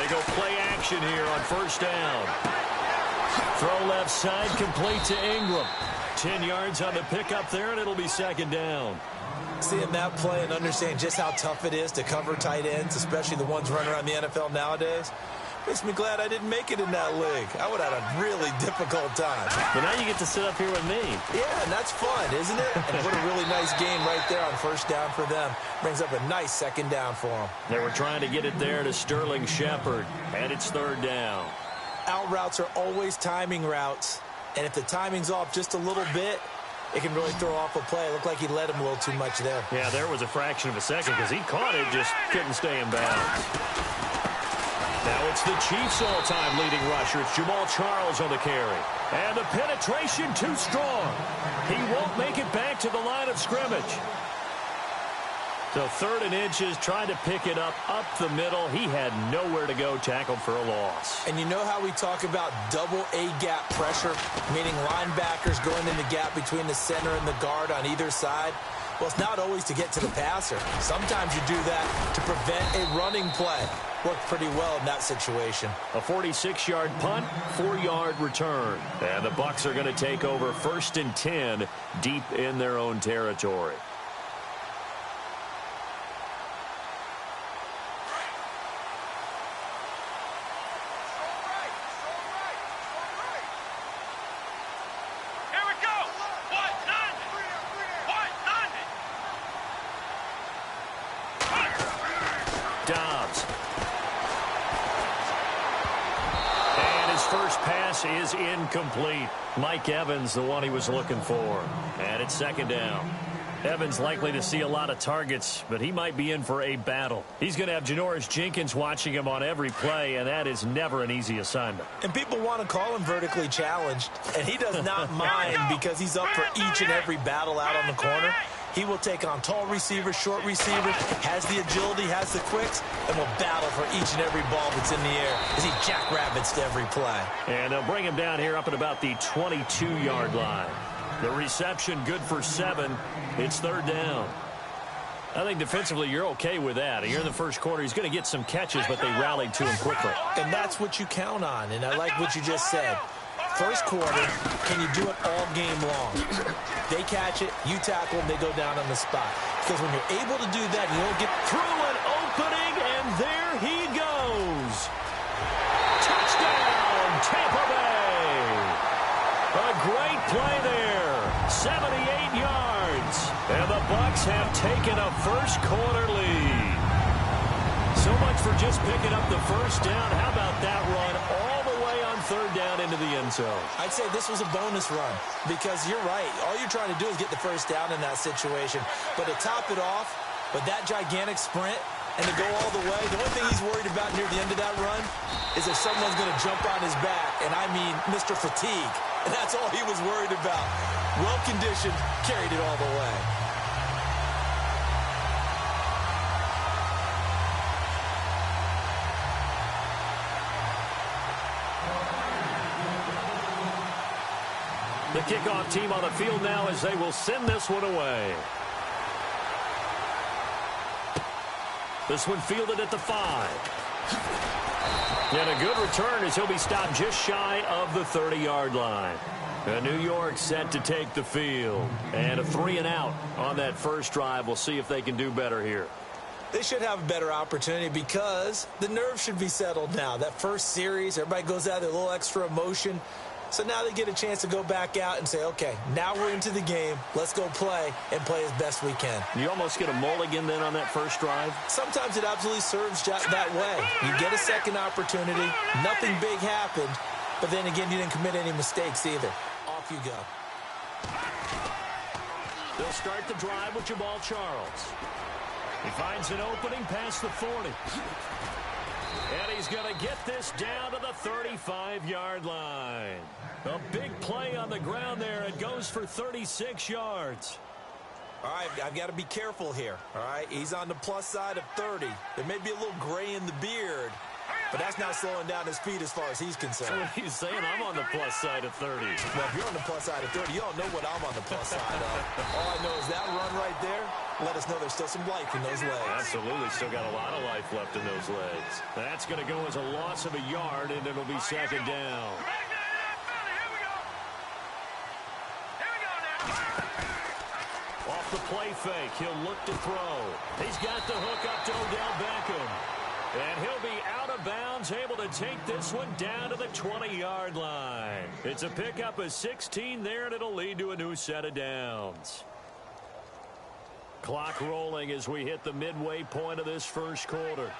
go play action here on first down. Throw left side, complete to Ingram. 10 yards on the pickup there, and it'll be second down. Seeing that play and understanding just how tough it is to cover tight ends, especially the ones running around the NFL nowadays, makes me glad I didn't make it in that league. I would have had a really difficult time. But now you get to sit up here with me. Yeah, and that's fun, isn't it? And what a really nice game right there on first down for them. Brings up a nice second down for them. They were trying to get it there to Sterling Shepard, and it's third down. Out routes are always timing routes, and if the timing's off just a little bit, it can really throw off a play. It looked like he led him a little too much there. Yeah, there was a fraction of a second because he caught it, just couldn't stay in bounds. Now it's the Chiefs' all-time leading rusher. It's Jamal Charles on the carry. And the penetration too strong. He won't make it back to the line of scrimmage. So third and inches, trying to pick it up the middle. He had nowhere to go, tackled for a loss. And you know how we talk about double A-gap pressure, meaning linebackers going in the gap between the center and the guard on either side? Well, it's not always to get to the passer. Sometimes you do that to prevent a running play. Worked pretty well in that situation. A 46-yard punt, 4-yard return. And the Bucs are going to take over 1st and 10 deep in their own territory. Is incomplete. Mike Evans, the one he was looking for. And it's second down. Evans likely to see a lot of targets, but he might be in for a battle. He's going to have Janoris Jenkins watching him on every play, and that is never an easy assignment. And people want to call him vertically challenged, and he does not mind because he's up for each and every battle out on the corner. He will take on tall receivers, short receivers, has the agility, has the quicks, and will battle for each and every ball that's in the air as he jackrabbits to every play. And they'll bring him down here up at about the 22-yard line. The reception good for 7. It's third down. I think defensively you're okay with that. You're in the first quarter. He's going to get some catches, but they rallied to him quickly. And that's what you count on, and I like what you just said. First quarter, can you do it all game long? They catch it, you tackle, and they go down on the spot. Because when you're able to do that, you don't get through an opening, and there he goes. Touchdown, Tampa Bay. A great play there, 78 yards. And the Bucs have taken a first quarter lead. So much for just picking up the first down. How about that run all the way on third down into the end zone? I'd say this was a bonus run because you're right. All you're trying to do is get the first down in that situation. But to top it off with that gigantic sprint and to go all the way, the only thing he's worried about near the end of that run is if someone's going to jump on his back, and I mean Mr. Fatigue. And that's all he was worried about. Well-conditioned, carried it all the way. The kickoff team on the field now as they will send this one away. This one fielded at the 5. And a good return as he'll be stopped just shy of the 30-yard line. And New York set to take the field. And a 3-and-out on that first drive. We'll see if they can do better here. They should have a better opportunity because the nerves should be settled now. That first series, everybody goes out with a little extra emotion. So now they get a chance to go back out and say, okay, now we're into the game. Let's go play and play as best we can. You almost get a mulligan then on that first drive? Sometimes it absolutely serves that way. You get a second opportunity. Nothing big happened. But then again, you didn't commit any mistakes either. Off you go. They'll start the drive with Jamal Charles. He finds an opening past the 40. And he's going to get this down to the 35-yard line. A big play on the ground there. It goes for 36 yards. All right, I've got to be careful here. All right, he's on the plus side of 30. There may be a little gray in the beard. but that's not slowing down his speed as far as he's concerned. So what he's saying, I'm on the plus side of 30. Well, if you're on the plus side of 30, you don't know what I'm on the plus side of. All I know is that run right there let us know there's still some life in those legs. Absolutely, still got a lot of life left in those legs. That's going to go as a loss of a yard, and it'll be second down. Off the play fake, he'll look to throw. He's got the hook up to Odell Beckham. And he'll be out of bounds, able to take this one down to the 20-yard line. It's a pickup of 16 there, and it'll lead to a new set of downs. Clock rolling as we hit the midway point of this first quarter.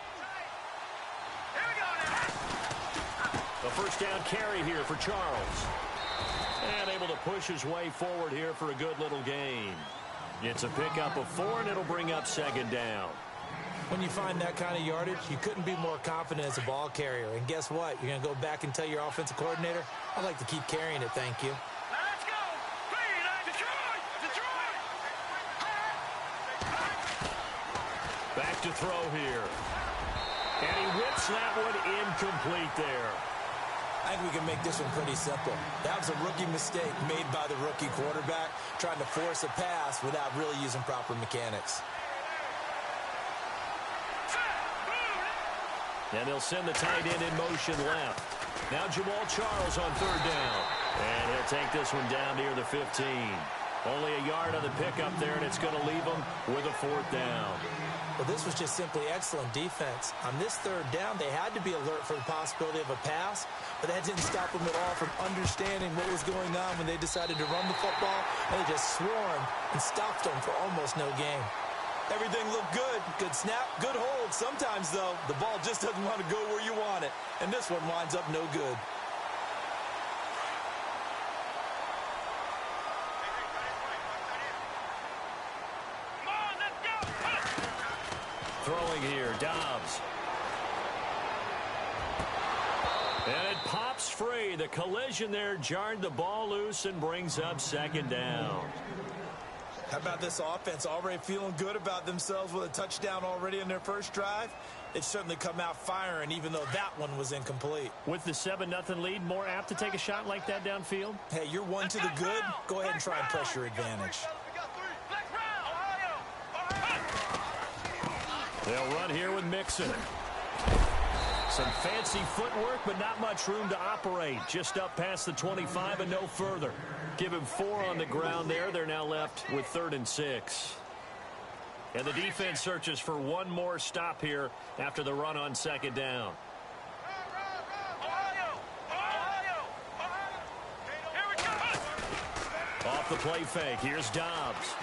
A first down carry here for Charles. And able to push his way forward here for a good little gain. It's a pickup of 4, and it'll bring up second down. When you find that kind of yardage, you couldn't be more confident as a ball carrier. And guess what? You're going to go back and tell your offensive coordinator, I'd like to keep carrying it, thank you. Let's go! Detroit! Back to throw here. And he whips that one incomplete there. I think we can make this one pretty simple. That was a rookie mistake made by the rookie quarterback, trying to force a pass without really using proper mechanics. And they'll send the tight end in motion left. Now Jamal Charles on third down. And he'll take this one down near the 15. Only a yard on the pickup there, and it's going to leave him with a fourth down. Well, this was just simply excellent defense. On this third down, they had to be alert for the possibility of a pass, but that didn't stop them at all from understanding what was going on when they decided to run the football, and they just swarmed and stopped them for almost no gain. Everything looked good. Good snap, good hold. Sometimes, though, the ball just doesn't want to go where you want it, and this one winds up no good. Throwing here, Dobbs. And it pops free. The collision there jarred the ball loose and brings up second down. How about this offense already feeling good about themselves with a touchdown already in their first drive? They've certainly come out firing, even though that one was incomplete. With the 7-0 lead, more apt to take a shot like that downfield? Hey, you're one to the good. Go ahead and try and press your advantage. They'll run here with Mixon. Some fancy footwork, but not much room to operate. Just up past the 25 and no further. Give him 4 on the ground there. They're now left with 3rd and 6. And the defense searches for one more stop here after the run on second down. Off the play fake. Here's Dobbs.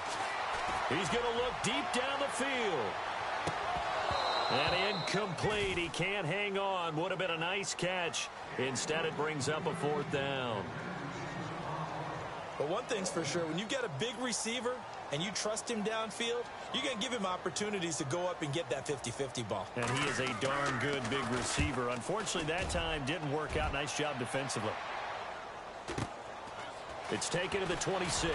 He's going to look deep down the field. And incomplete. He can't hang on. Would have been a nice catch. Instead, it brings up a 4th down. But one thing's for sure, when you get a big receiver and you trust him downfield, you're going to give him opportunities to go up and get that 50-50 ball. And he is a darn good big receiver. Unfortunately, that time didn't work out. Nice job defensively. It's taken to the 26.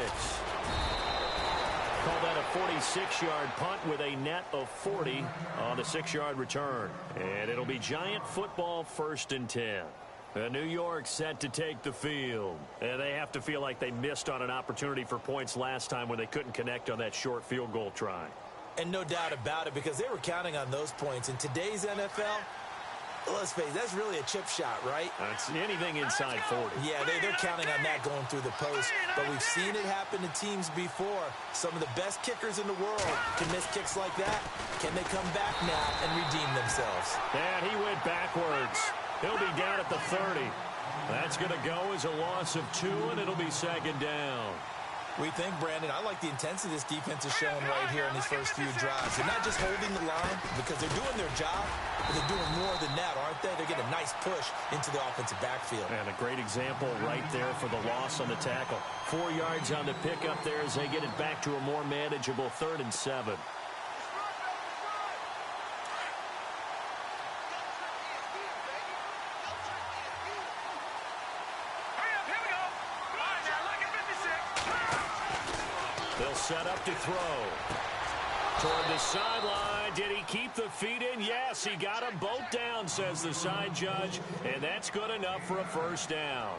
Call that a 46-yard punt with a net of 40 on the 6-yard return. And it'll be Giant football 1st and 10. New York set to take the field. And they have to feel like they missed on an opportunity for points last time when they couldn't connect on that short field goal try. And no doubt about it, because they were counting on those points. In today's NFL, let's face it, that's really a chip shot, right? That's anything inside 40. Yeah, they're counting on that going through the post. But we've seen it happen to teams before. Some of the best kickers in the world can miss kicks like that. Can they come back now and redeem themselves? And he went backwards. He'll be down at the 30. That's going to go as a loss of 2, and it'll be second down. We think, Brandon, I like the intensity this defense is showing right here in these first few drives. They're not just holding the line because they're doing their job, but they're doing more than that, aren't they? They're getting a nice push into the offensive backfield. And a great example right there for the loss on the tackle. 4 yards on the pickup there as they get it back to a more manageable 3rd and 7. They'll set up to throw. Toward the sideline. Did he keep the feet in? Yes, he got them both down, says the side judge. And that's good enough for a first down.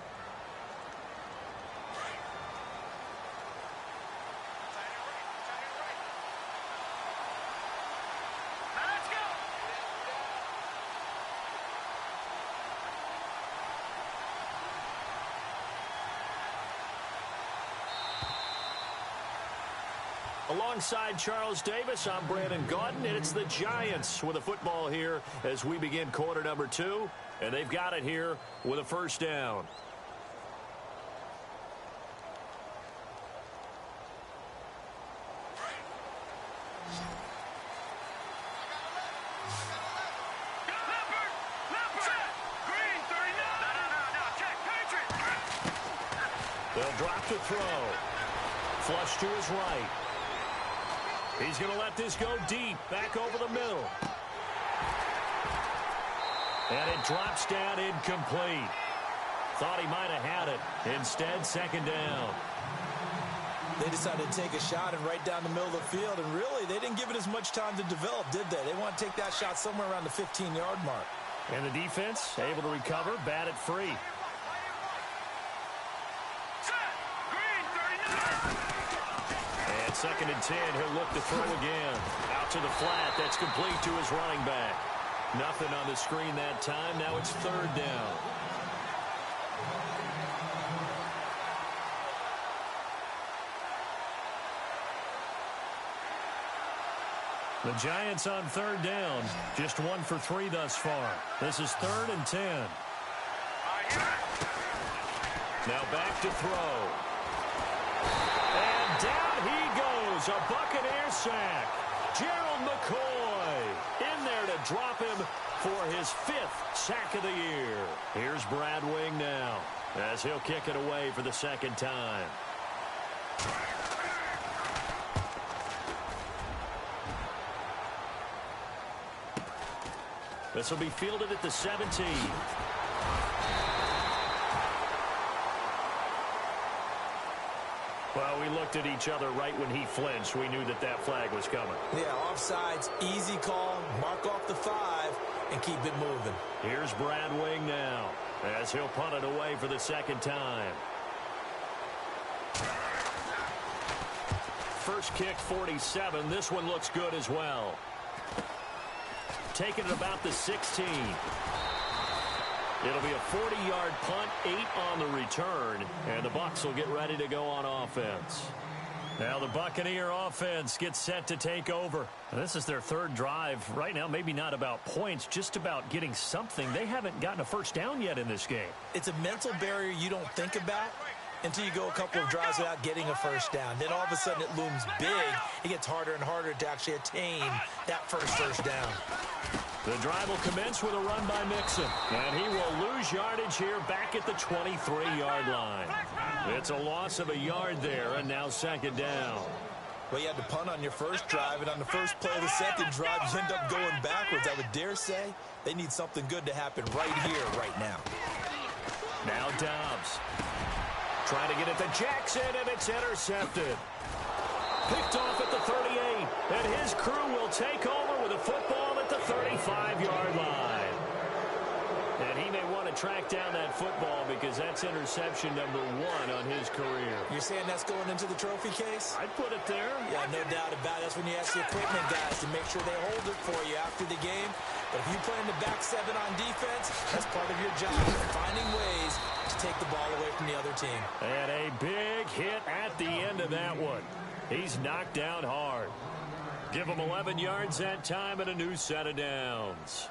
Alongside Charles Davis, I'm Brandon Gaudin, and it's the Giants with a football here as we begin quarter number 2, and they've got it here with a first down. They'll drop to throw. Flush to his right. He's going to let this go deep, back over the middle. And it drops down incomplete. Thought he might have had it. Instead, second down. They decided to take a shot and right down the middle of the field, and really, they didn't give it as much time to develop, did they? They want to take that shot somewhere around the 15-yard mark. And the defense able to recover, bat it free. Second and 10, he'll look to throw again. Out to the flat, that's complete to his running back. Nothing on the screen that time, now it's third down. The Giants on third down, just 1 for 3 thus far. This is third and 10. Now back to throw. And down he goes. A Buccaneer sack. Gerald McCoy in there to drop him for his 5th sack of the year. Here's Brad Wing now as he'll kick it away for the second time. This will be fielded at the 17. Well, we looked at each other right when he flinched. We knew that that flag was coming. Yeah, offsides, easy call, mark off the 5, and keep it moving. Here's Brad Wing now as he'll punt it away for the second time. First kick, 47. This one looks good as well. Taking it about the 16. It'll be a 40-yard punt, 8 on the return, and the Bucs will get ready to go on offense. Now the Buccaneer offense gets set to take over. This is their third drive. Right now, maybe not about points, just about getting something. They haven't gotten a first down yet in this game. It's a mental barrier you don't think about until you go a couple of drives without getting a first down. Then all of a sudden it looms big. It gets harder and harder to actually attain that first down. The drive will commence with a run by Mixon. And he will lose yardage here back at the 23-yard line. It's a loss of a yard there, and now second down. Well, you had to punt on your first drive, and on the first play of the second drive, you end up going backwards. I would dare say they need something good to happen right here, right now. Now Dobbs. Trying to get it to Jackson, and it's intercepted. Picked off at the 38, and his crew will take over with a football at the 35-yard line. And he may want to track down that football because that's interception number 1 on his career. You're saying that's going into the trophy case? I'd put it there. Yeah, no doubt about it. That's when you ask the equipment guys to make sure they hold it for you after the game. But if you play in the back 7 on defense, that's part of your job, finding ways to take the ball away from the other team. And a big hit at the end of that one. He's knocked down hard. Give him 11 yards that time and a new set of downs.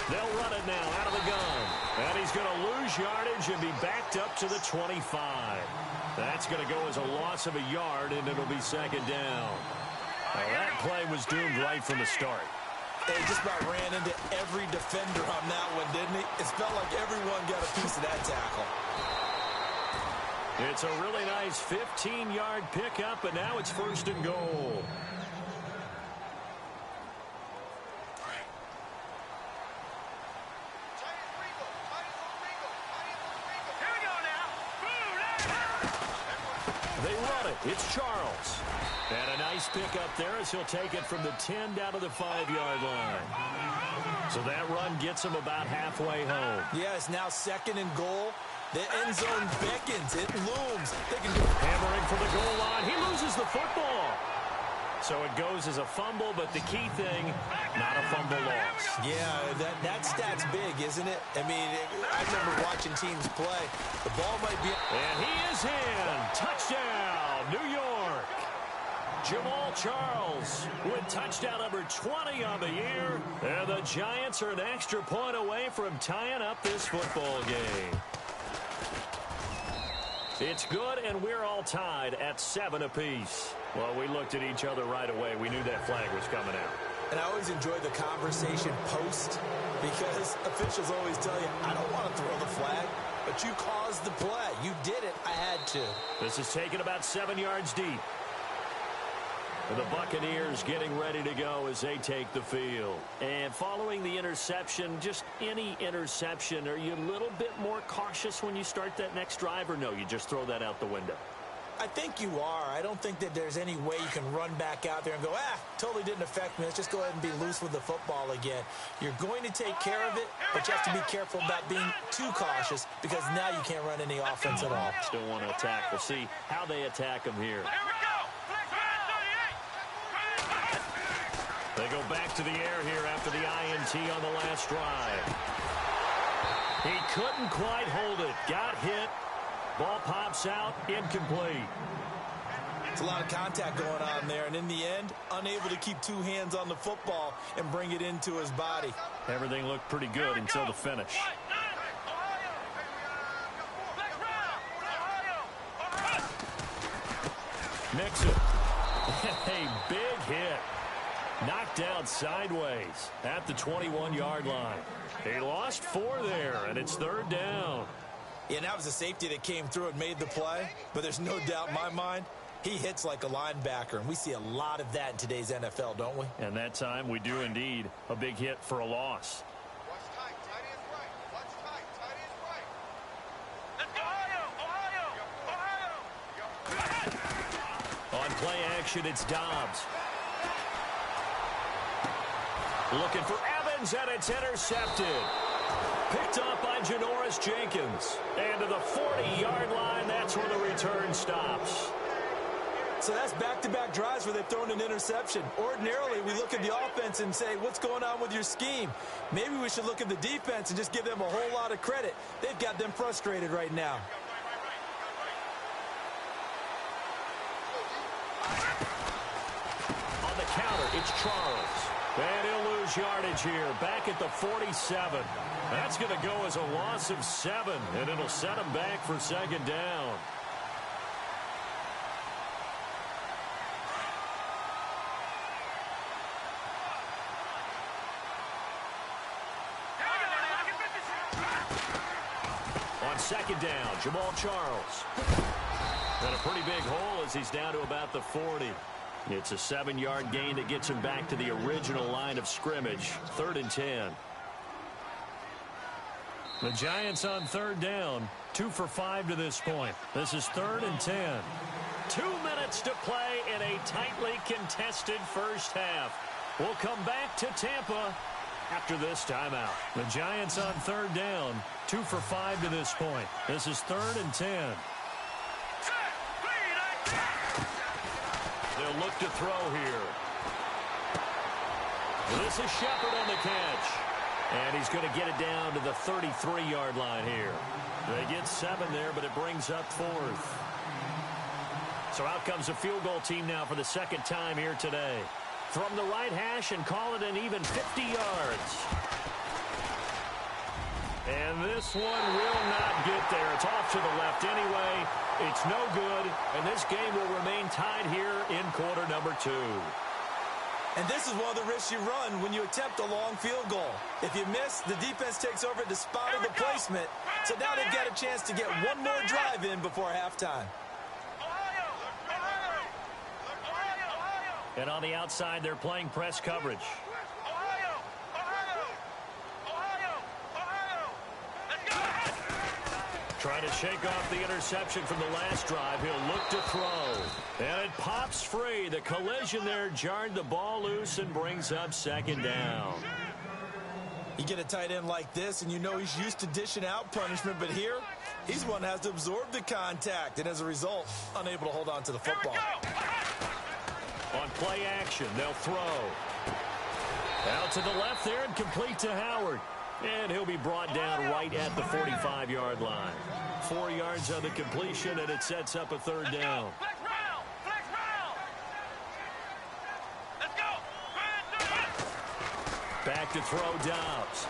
They'll run it now out of the gun. And he's going to lose yardage and be backed up to the 25. That's going to go as a loss of a yard, and it'll be second down. Well, that play was doomed right from the start. He just about ran into every defender on that one, didn't he? It felt like everyone got a piece of that tackle. It's a really nice 15-yard pickup, and now it's first and goal. It's Charles. And a nice pick up there as he'll take it from the 10 down to the 5-yard line. So that run gets him about halfway home. Yeah, it's now 2nd and goal. The end zone beckons. It looms. They can hammering for the goal line. He loses the football. So it goes as a fumble, but the key thing, not a fumble loss. Yeah, that stat's big, isn't it? I mean, I remember watching teams play. The ball might be... And he is in. Touchdown, New York. Jamal Charles with touchdown number 20 on the year. And the Giants are an extra point away from tying up this football game. It's good, and we're all tied at 7 apiece. Well, we looked at each other right away. We knew that flag was coming out. And I always enjoy the conversation post because officials always tell you, I don't want to throw the flag, but you caused the play. You did it. I had to. This is taken about 7 yards deep. The Buccaneers getting ready to go as they take the field. And following the interception, just any interception, are you a little bit more cautious when you start that next drive, or no, you just throw that out the window? I think you are. I don't think that there's any way you can run back out there and go, totally didn't affect me. Let's just go ahead and be loose with the football again. You're going to take care of it, but you have to be careful about being too cautious because now you can't run any offense at all. Still want to attack. We'll see how they attack them here. They go back to the air here after the INT on the last drive. He couldn't quite hold it. Got hit. Ball pops out. Incomplete. It's a lot of contact going on there, and in the end, unable to keep 2 hands on the football and bring it into his body. Everything looked pretty good until the finish. Mixon. A big hit. Knocked down sideways at the 21-yard line. He lost 4 there, and it's 3rd down. Yeah, that was a safety that came through and made the play, but there's no doubt in my mind, he hits like a linebacker, and we see a lot of that in today's NFL, don't we? And that time, we do indeed. A big hit for a loss. Watch tight, tight ends right. Watch tight, tight ends right. Let's go, Ohio. On play action, it's Dobbs. Looking for Evans, and it's intercepted. Picked off by Janoris Jenkins. And to the 40-yard line, that's where the return stops. So that's back-to-back drives where they've thrown an interception. Ordinarily, we look at the offense and say, what's going on with your scheme? Maybe we should look at the defense and just give them a whole lot of credit. They've got them frustrated right now. On the counter, it's Charles. And he'll lose yardage here, back at the 47. That's going to go as a loss of 7, and it'll set him back for 2nd down. On 2nd down, Jamal Charles. And a pretty big hole as he's down to about the 40. It's a 7-yard gain that gets him back to the original line of scrimmage. 3rd and 10. The Giants on 3rd down. 2 for 5 to this point. This is 3rd and 10. 2 minutes to play in a tightly contested first half. We'll come back to Tampa after this timeout. The Giants on 3rd down. 2 for 5 to this point. This is 3rd and 10. They'll look to throw here. This is Shepard on the catch. And he's going to get it down to the 33-yard line here. They get 7 there, but it brings up 4th. So out comes a field goal team now for the 2nd time here today. From the right hash and call it an even 50 yards. And this one will not get there. It's off to the left anyway. It's no good, and this game will remain tied here in quarter number 2. And this is one of the risks you run when you attempt a long field goal. If you miss, the defense takes over the spot of the placement. So now they've got a chance to get one more drive in before halftime. And on the outside, they're playing press coverage. Trying to shake off the interception from the last drive. He'll look to throw. And it pops free. The collision there jarred the ball loose and brings up second down. You get a tight end like this, and you know he's used to dishing out punishment, but here, he's one that has to absorb the contact, and as a result, unable to hold on to the football. On play action, they'll throw. Out to the left there and complete to Howard. And he'll be brought down right at the 45-yard line. 4 yards on the completion, and it sets up a third down. Back to throw Dobbs.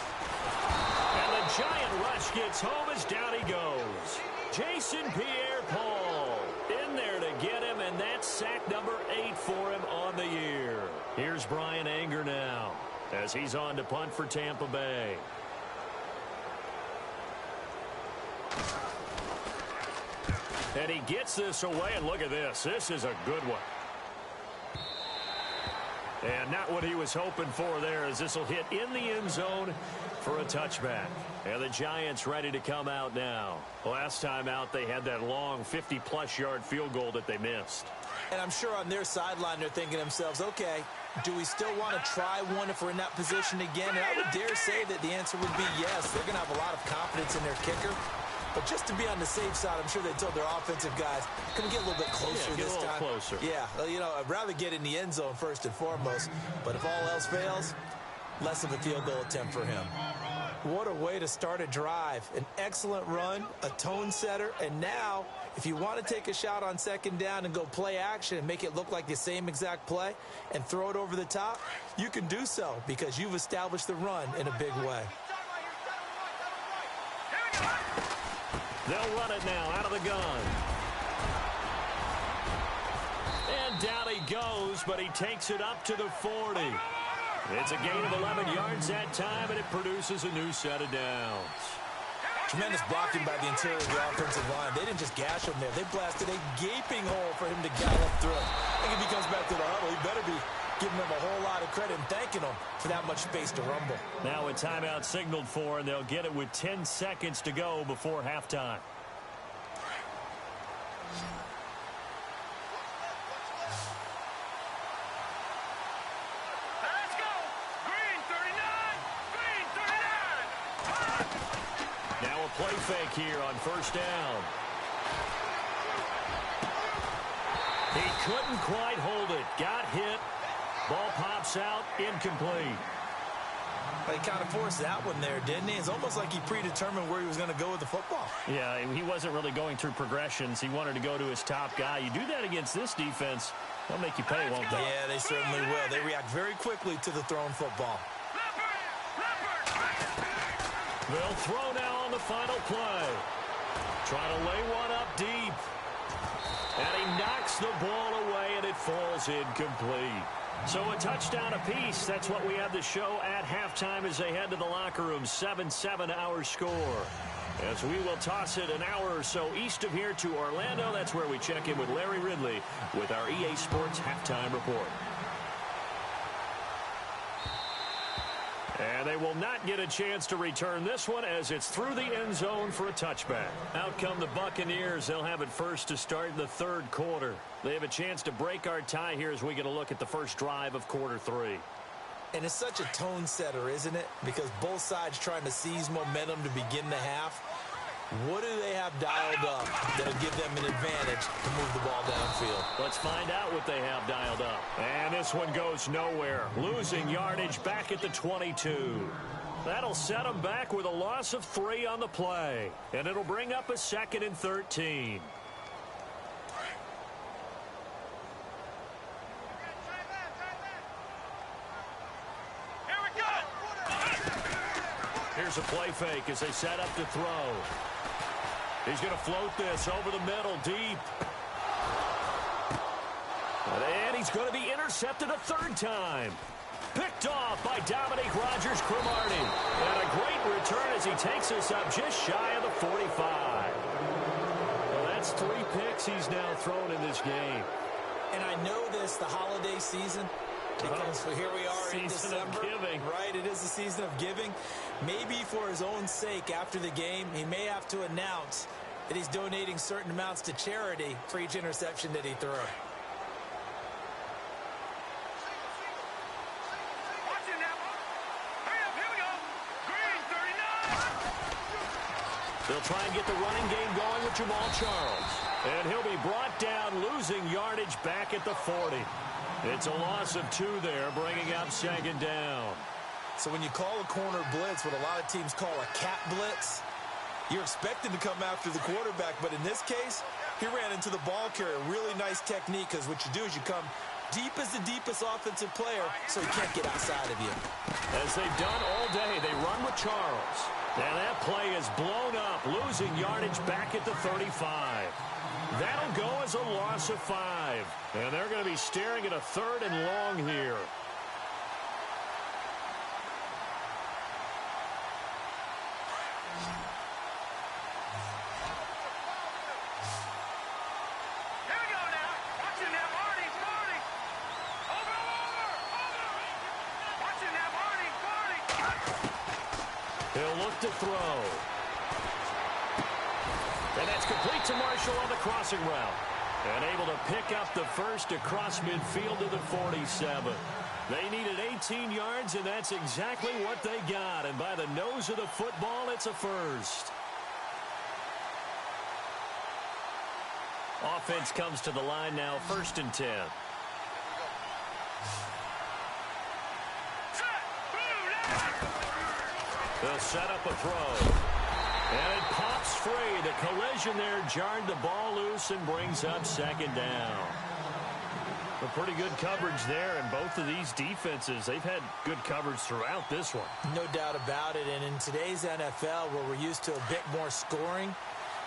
And the giant rush gets home as down he goes. Jason Pierre-Paul in there to get him, and that's sack number 8 for him on the year. Here's Brian Anger now as he's on to punt for Tampa Bay. And he gets this away, and look at this. This is a good one. And not what he was hoping for there, as this will hit in the end zone for a touchback. And the Giants ready to come out now. Last time out, they had that long 50-plus yard field goal that they missed. And I'm sure on their sideline they're thinking to themselves, okay, do we still want to try one if we're in that position again? And I would dare say that the answer would be yes. They're going to have a lot of confidence in their kicker. But just to be on the safe side, I'm sure they told their offensive guys, can we get a little bit closer this time? Closer. Yeah, you know, I'd rather get in the end zone first and foremost. But if all else fails, less of a field goal attempt for him. What a way to start a drive. An excellent run, a tone setter, and now, if you want to take a shot on second down and go play action and make it look like the same exact play and throw it over the top, you can do so because you've established the run in a big way. They'll run it now out of the gun. And down he goes, but he takes it up to the 40. It's a gain of 11 yards that time, and it produces a new set of downs. Tremendous blocking by the interior of the offensive line. They didn't just gash him there. They blasted a gaping hole for him to gallop through. I think if he comes back to the huddle, he better be giving them a whole lot of credit and thanking them for that much space to rumble. Now a timeout signaled for, and they'll get it with 10 seconds to go before halftime. Let's go! Green 39! Green 39! Now a play fake here on first down. He couldn't quite hold it. Got hit. Ball pops out, incomplete. He kind of forced that one there, didn't he? It's almost like he predetermined where he was going to go with the football. Yeah, he wasn't really going through progressions. He wanted to go to his top guy. You do that against this defense, they'll make you pay, won't they? Yeah, they certainly will. They react very quickly to the thrown football. They'll throw now on the final play. Trying to lay one up deep. And he knocks the ball away, and it falls incomplete. So a touchdown apiece. That's what we have to show at halftime as they head to the locker room. 7-7 our score. As we will toss it an hour or so east of here to Orlando. That's where we check in with Larry Ridley with our EA Sports Halftime Report. And they will not get a chance to return this one as it's through the end zone for a touchback. Out come the Buccaneers. They'll have it first to start the third quarter. They have a chance to break our tie here as we get a look at the first drive of quarter 3. And it's such a tone setter, isn't it? Because both sides trying to seize momentum to begin the half. What do they have dialed up that'll give them an advantage to move the ball downfield? Let's find out what they have dialed up. And this one goes nowhere. Losing yardage back at the 22. That'll set them back with a loss of 3 on the play. And it'll bring up a 2nd and 13. Here we go! Here's a play fake as they set up to throw. He's going to float this over the middle, deep. And he's going to be intercepted a 3rd time. Picked off by Dominique Rodgers-Cromartie. And a great return as he takes us up just shy of the 45. Well, that's 3 picks he's now thrown in this game. And I know this, the holiday season, because here we are in December. Season of giving. Right, it is the season of giving. Maybe for his own sake after the game, he may have to announce that he's donating certain amounts to charity for each interception that he threw. They'll try and get the running game going with Jamal Charles. And he'll be brought down, losing yardage back at the 40. It's a loss of 2 there, bringing up 2nd down. So when you call a corner blitz, what a lot of teams call a cat blitz, you're expected to come after the quarterback. But in this case, he ran into the ball carrier. Really nice technique, because what you do is you come deep as the deepest offensive player so he can't get outside of you. As they've done all day, they run with Charles. And that play is blown up, losing yardage back at the 35. That'll go as a loss of 5. And they're going to be staring at a 3rd and long here. He'll look to throw. And that's complete to Marshall on the crossing route. And able to pick up the first across midfield to the 47. They needed 18 yards, and that's exactly what they got. And by the nose of the football, it's a first. Offense comes to the line now, 1st and 10. They'll set up a throw. And it pops free. The collision there jarred the ball loose and brings up 2nd down. A pretty good coverage there, and both of these defenses, they've had good coverage throughout this one. No doubt about it. And in today's NFL, where we're used to a bit more scoring,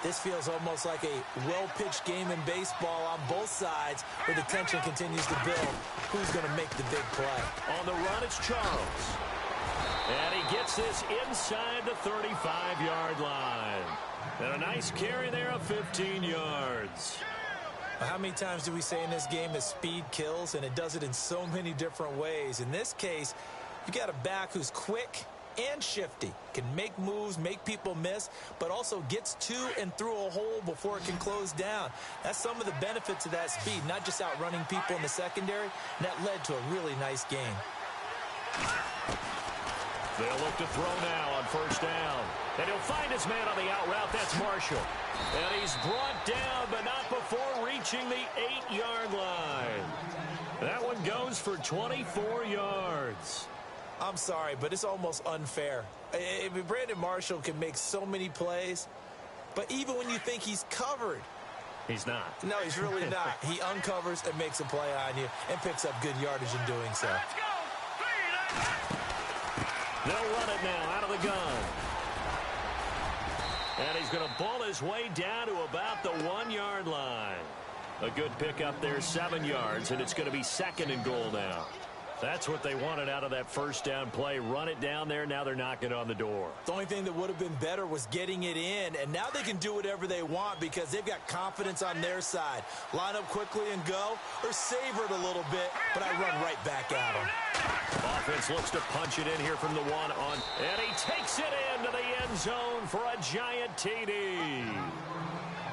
this feels almost like a well-pitched game in baseball on both sides, where the tension continues to build. Who's going to make the big play? On the run, it's Charles. And he gets this inside the 35-yard line. And a nice carry there of 15 yards. How many times do we say in this game that speed kills, and it does it in so many different ways? In this case, you got a back who's quick and shifty, can make moves, make people miss, but also gets to and through a hole before it can close down. That's some of the benefits of that speed, not just outrunning people in the secondary, and that led to a really nice game. They'll look to throw now on 1st down. And he'll find his man on the out route. That's Marshall. And he's brought down, but not before reaching the 8-yard line. That one goes for 24 yards. I'm sorry, but it's almost unfair. I mean, Brandon Marshall can make so many plays, but even when you think he's covered, he's not. No, he's really not. He uncovers and makes a play on you and picks up good yardage in doing so. They'll run it now out of the gun. And he's going to ball his way down to about the 1-yard line. A good pickup there, 7 yards, and it's going to be 2nd and goal now. That's what they wanted out of that 1st down play. Run it down there. Now they're knocking on the door. The only thing that would have been better was getting it in, and now they can do whatever they want because they've got confidence on their side. Line up quickly and go, or savor it a little bit, but I run right back at them. Offense looks to punch it in here from the 1 on, and he takes it into the end zone for a giant TD.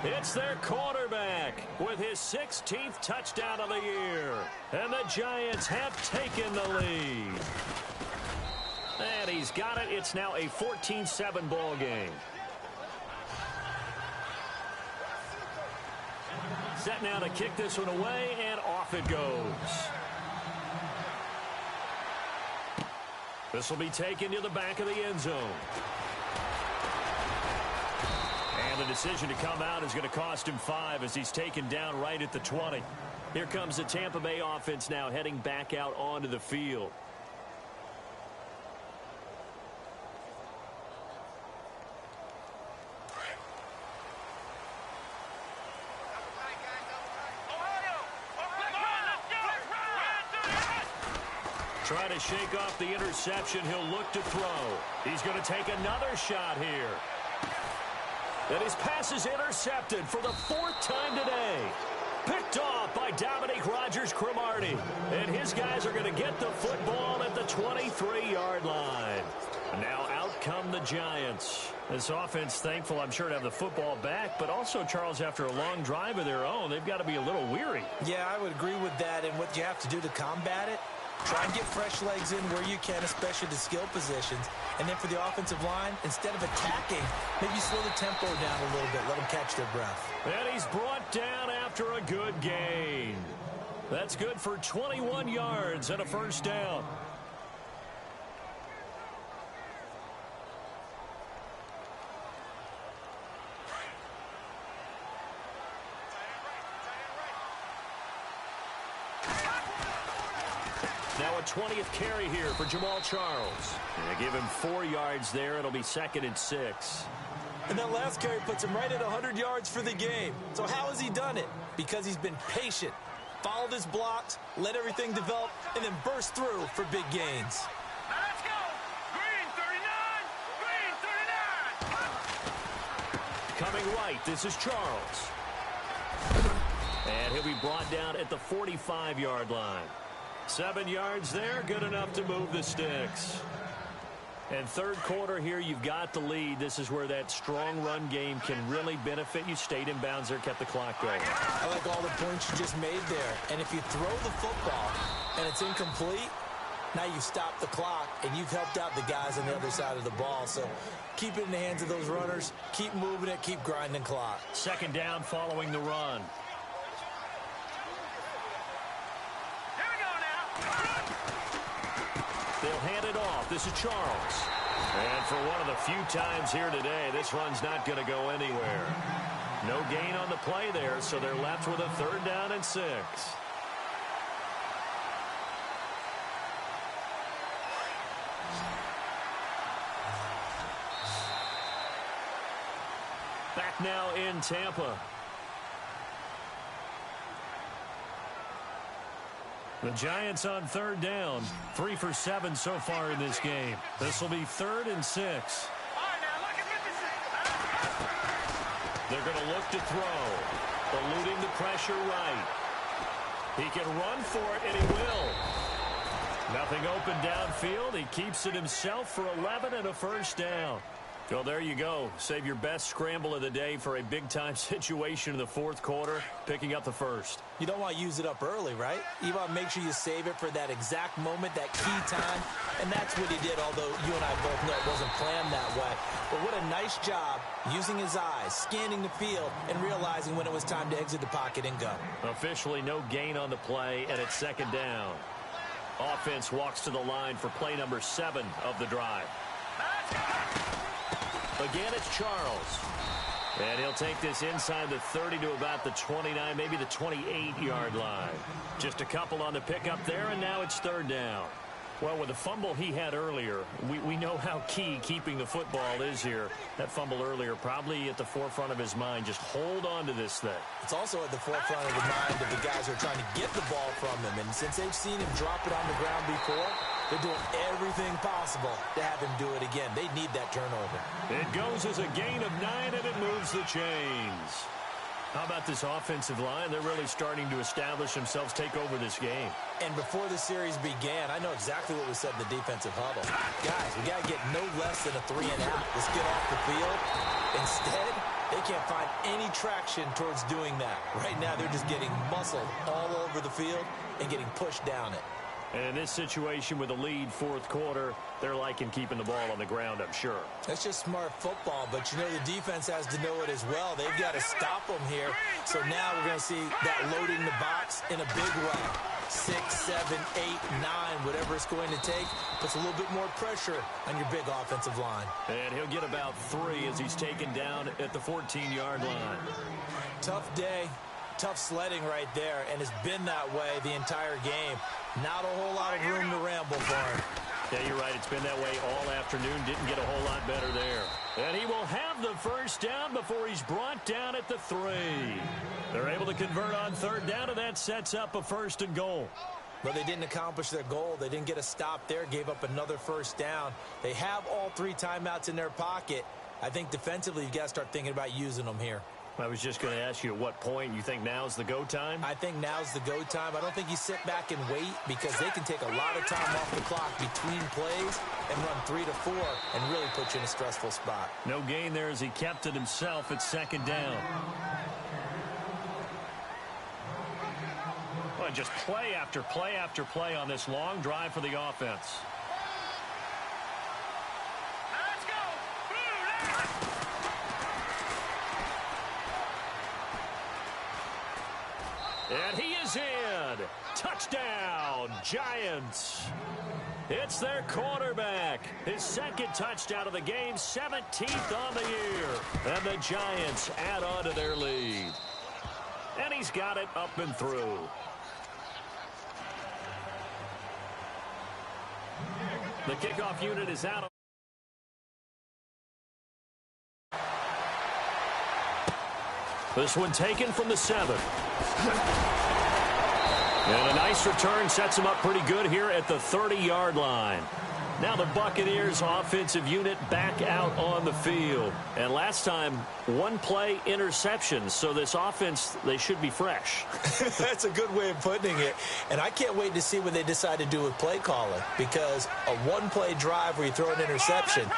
It's their quarterback with his 16th touchdown of the year. And the Giants have taken the lead. And he's got it. It's now a 14-7 ball game. Set now to kick this one away, and off it goes. This will be taken to the back of the end zone. And the decision to come out is going to cost him 5 as he's taken down right at the 20. Here comes the Tampa Bay offense now heading back out onto the field. Trying to shake off the interception. He'll look to throw. He's going to take another shot here. And his pass is intercepted for the 4th time today. Picked off by Dominique Rodgers-Cromartie. And his guys are going to get the football at the 23-yard line. Now out come the Giants. This offense, thankful, I'm sure, to have the football back, but also, Charles, after a long drive of their own, they've got to be a little weary. Yeah, I would agree with that, and what you have to do to combat it, try and get fresh legs in where you can, especially the skill positions. And then for the offensive line, instead of attacking, maybe slow the tempo down a little bit, let them catch their breath. And he's brought down after a good gain. That's good for 21 yards and a first down. Now a 20th carry here for Jamal Charles. And they give him 4 yards there. It'll be 2nd and 6. And that last carry puts him right at 100 yards for the game. So how has he done it? Because he's been patient, followed his blocks, let everything develop, and then burst through for big gains. Now let's go. Green 39. Green 39. Coming right, this is Charles. And he'll be brought down at the 45-yard line. 7 yards there, good enough to move the sticks. And third quarter here, you've got the lead. This is where that strong run game can really benefit you. Stayed in bounds there, kept the clock going. I like all the points you just made there. And if you throw the football and it's incomplete, now you stop the clock and you've helped out the guys on the other side of the ball. So keep it in the hands of those runners. Keep moving it. Keep grinding clock. 2nd down following the run. They'll hand it off. This is Charles. And for one of the few times here today, this run's not going to go anywhere. No gain on the play there, so they're left with a 3rd down and 6. Back now in Tampa. The Giants on 3rd down. 3 for 7 so far in this game. This will be 3rd and 6. They're going to look to throw. Eluding the pressure right. He can run for it, and he will. Nothing open downfield. He keeps it himself for 11 and a first down. Well, there you go. Save your best scramble of the day for a big-time situation in the 4th quarter, picking up the first. You don't want to use it up early, right? You want to make sure you save it for that exact moment, that key time. And that's what he did, although you and I both know it wasn't planned that way. But what a nice job using his eyes, scanning the field, and realizing when it was time to exit the pocket and go. Officially no gain on the play, and it's 2nd down. Offense walks to the line for play number 7 of the drive. Again, it's Charles. And he'll take this inside the 30 to about the 29, maybe the 28-yard line. Just a couple on the pickup there, and now it's 3rd down. Well, with the fumble he had earlier, we know how key keeping the football is here. That fumble earlier probably at the forefront of his mind. Just hold on to this thing. It's also at the forefront of the mind of the guys who are trying to get the ball from him. And since they've seen him drop it on the ground before, they're doing everything possible to have him do it again. They need that turnover. It goes as a gain of 9, and it moves the chains. How about this offensive line? They're really starting to establish themselves, take over this game. And before the series began, I know exactly what we said in the defensive huddle. Guys, we got to get no less than a 3 and out. Let's get off the field. Instead, they can't find any traction towards doing that. Right now, they're just getting muscled all over the field and getting pushed down it. And in this situation with a lead 4th quarter, they're liking keeping the ball on the ground, I'm sure. That's just smart football, but you know the defense has to know it as well. They've got to stop them here. So now we're going to see that loading the box in a big way. 6, 7, 8, 9, whatever it's going to take, puts a little bit more pressure on your big offensive line. And he'll get about 3 as he's taken down at the 14-yard line. Tough day. Tough sledding right there, and it's been that way the entire game. Not a whole lot of room to ramble for him. Yeah, you're right. It's been that way all afternoon. Didn't get a whole lot better there. And he will have the first down before he's brought down at the 3. They're able to convert on 3rd down, and that sets up a 1st and goal. But they didn't accomplish their goal. They didn't get a stop there, gave up another 1st down. They have all 3 timeouts in their pocket. I think defensively, you've got to start thinking about using them here. I was just going to ask you at what point you think now's the go time? I think now's the go time. I don't think you sit back and wait because they can take a lot of time off the clock between plays and run 3 to 4 and really put you in a stressful spot. No gain there as he kept it himself at second down. Well, just play after play after play on this long drive for the offense. And he is in. Touchdown, Giants. It's their quarterback. His second touchdown of the game, 17th on the year. And the Giants add on to their lead. And he's got it up and through. The kickoff unit is out. This one taken from the 7. And a nice return sets him up pretty good here at the 30-yard line. Now the Buccaneers offensive unit back out on the field. And last time, one play interception. So this offense, they should be fresh. That's a good way of putting it. And I can't wait to see what they decide to do with play calling. Because a one-play drive where you throw an interception,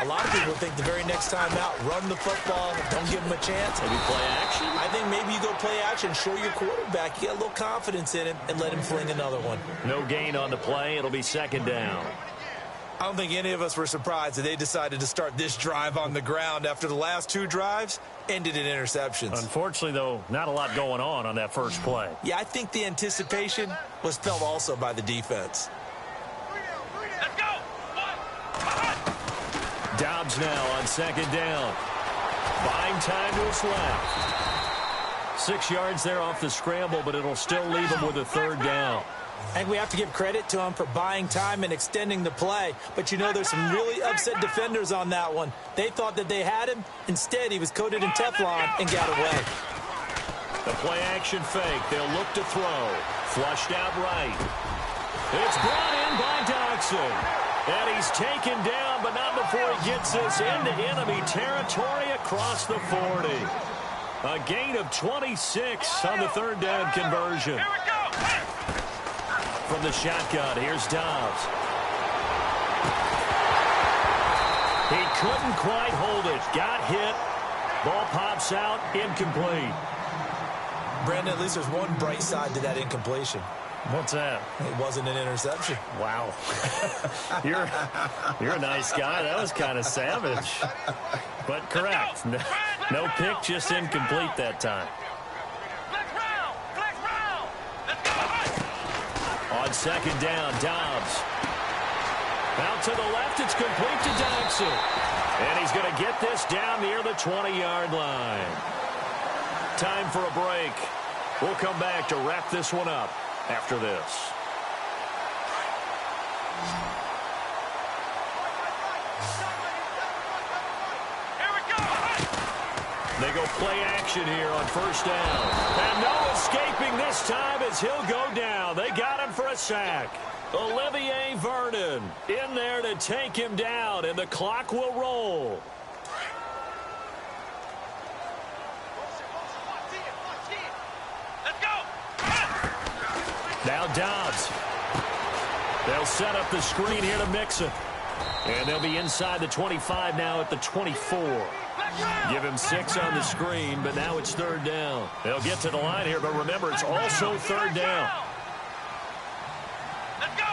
a lot of people think the very next time out, run the football, don't give them a chance. Maybe play action? I think maybe you go play action, show your quarterback, you get a little confidence in him, and let him fling another one. No gain on the play. It'll be second down. I don't think any of us were surprised that they decided to start this drive on the ground after the last 2 drives ended in interceptions. Unfortunately, though, not a lot going on that first play. Yeah, I think the anticipation was felt also by the defense. Dobbs now on second down. Buying time to his left. 6 yards there off the scramble, but it'll still leave him with a third down. I think we have to give credit to him for buying time and extending the play. But, you know, there's some really upset defenders on that one. They thought that they had him. Instead, he was coated in Teflon and got away. The play-action fake. They'll look to throw. Flushed out right. It's brought in by Dodson. And he's taken down, but not before he gets this into enemy territory across the 40. A gain of 26 on the third down conversion. Here we go. From the shotgun, here's Dobbs. He couldn't quite hold it. Got hit. Ball pops out, incomplete. Brandon, at least there's one bright side to that incompletion. What's that? It wasn't an interception. Wow. You're a nice guy. That was kind of savage. But correct. No pick, just incomplete that time. On second down, Dobbs. Out to the left, it's complete to Dodson. And he's going to get this down near the 20-yard line. Time for a break. We'll come back to wrap this one up after this. Here we go. They go play action here on first down. And no escaping this time as he'll go down. They got him for a sack. Olivier Vernon in there to take him down, and the clock will roll. Now Dobbs. They'll set up the screen here to Mixon. And they'll be inside the 25 now at the 24. Give him 6 on the screen, but now it's third down. They'll get to the line here, but remember, it's also third down. Let's go.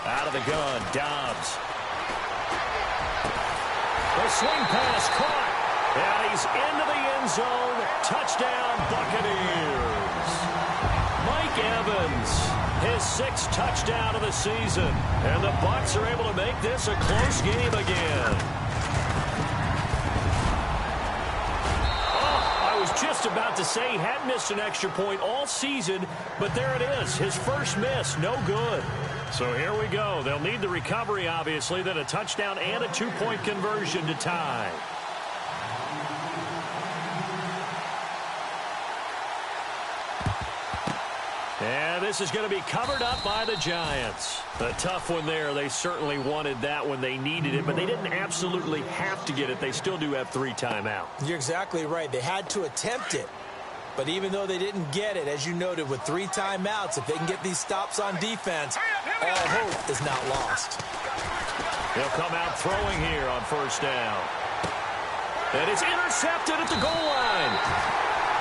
Out of the gun, Dobbs. The swing pass caught. And he's into the end zone. Touchdown, Buccaneers. Mike Evans, his 6th touchdown of the season. And the Bucs are able to make this a close game again. Oh, I was just about to say he hadn't missed an extra point all season, but there it is. His first miss, no good. So here we go. They'll need the recovery, obviously, then a touchdown and a 2-point conversion to tie. And this is going to be covered up by the Giants. A tough one there. They certainly wanted that when they needed it, but they didn't absolutely have to get it. They still do have 3 timeouts. You're exactly right. They had to attempt it. But even though they didn't get it, as you noted, with 3 timeouts, if they can get these stops on defense, all hope is not lost. He'll come out throwing here on first down. And it's intercepted at the goal line.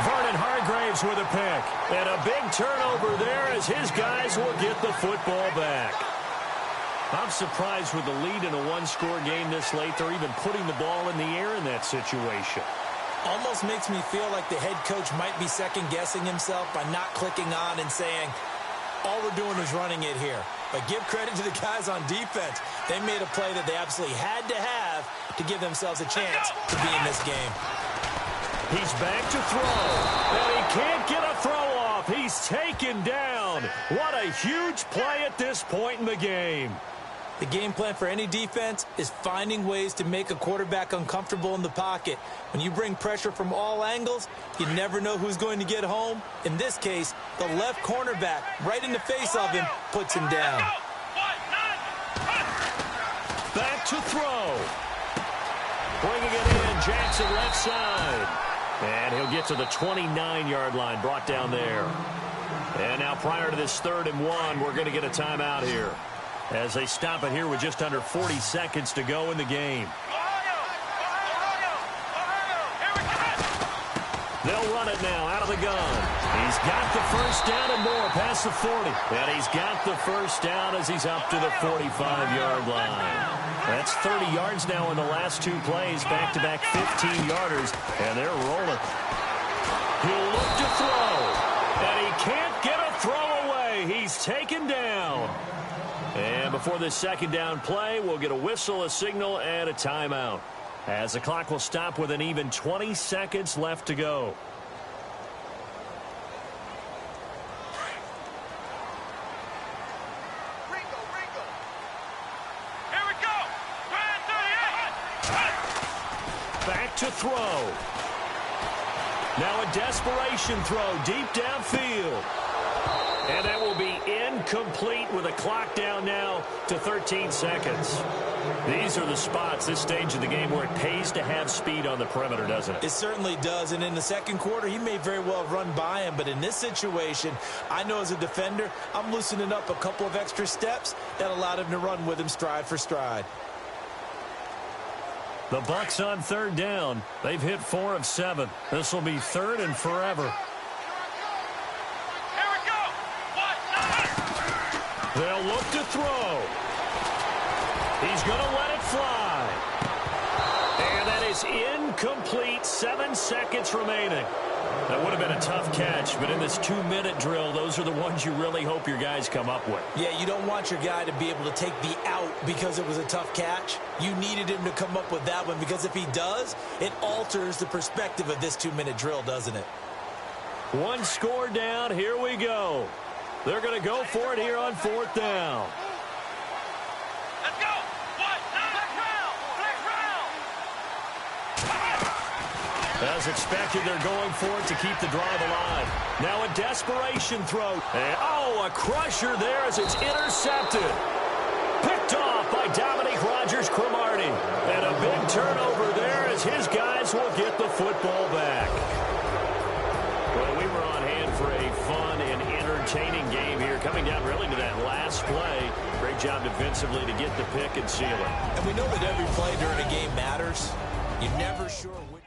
Vernon Hargraves with a pick. And a big turnover there as his guys will get the football back. I'm surprised with the lead in a one-score game this late, they're even putting the ball in the air in that situation. Almost makes me feel like the head coach might be second-guessing himself by not clicking on and saying, all we're doing is running it here. But give credit to the guys on defense. They made a play that they absolutely had to have to give themselves a chance to be in this game. He's back to throw. And he can't get a throw off. He's taken down. What a huge play at this point in the game. The game plan for any defense is finding ways to make a quarterback uncomfortable in the pocket. When you bring pressure from all angles, you never know who's going to get home. In this case, the left cornerback, right in the face of him, puts him down. Back to throw. Bringing it in, Jackson left side. And he'll get to the 29-yard line, brought down there. And now prior to this 3rd and 1, we're going to get a timeout here, as they stop it here with just under 40 seconds to go in the game. They'll run it now out of the gun. He's got the first down and more past the 40. And he's got the first down as he's up to the 45-yard line. That's 30 yards now in the last 2 plays, back-to-back 15-yarders, and they're rolling. He'll look to throw, and he can't get a throw away. He's taken down. And before this second down play, we'll get a whistle, a signal, and a timeout, as the clock will stop with an even 20 seconds left to go. Here we go. Back to throw. Now a desperation throw deep downfield. And that will be incomplete with a clock down now to 13 seconds. These are the spots, this stage of the game, where it pays to have speed on the perimeter, doesn't it? It certainly does. And in the second quarter, he may very well run by him. But in this situation, I know as a defender, I'm loosening up a couple of extra steps that allowed him to run with him stride for stride. The Bucs on 3rd down. They've hit 4 of 7. This will be 3rd and forever. They'll look to throw. He's going to let it fly. And that is incomplete. 7 seconds remaining. That would have been a tough catch, but in this 2-minute drill, those are the ones you really hope your guys come up with. Yeah, you don't want your guy to be able to take the out because it was a tough catch. You needed him to come up with that one, because if he does, it alters the perspective of this 2-minute drill, doesn't it? 1 score down. Here we go. They're going to go for it here on 4th down. Let's go. As expected, they're going for it to keep the drive alive. Now a desperation throw. And, a crusher there as it's intercepted. Picked off by Dominique Rodgers-Cromartie. And a big turnover there as his guys will get the football back. Well, we were on hand for a fun and entertaining game here, coming down really to that last play. Great job defensively to get the pick and seal it. And we know that every play during a game matters. You're never sure which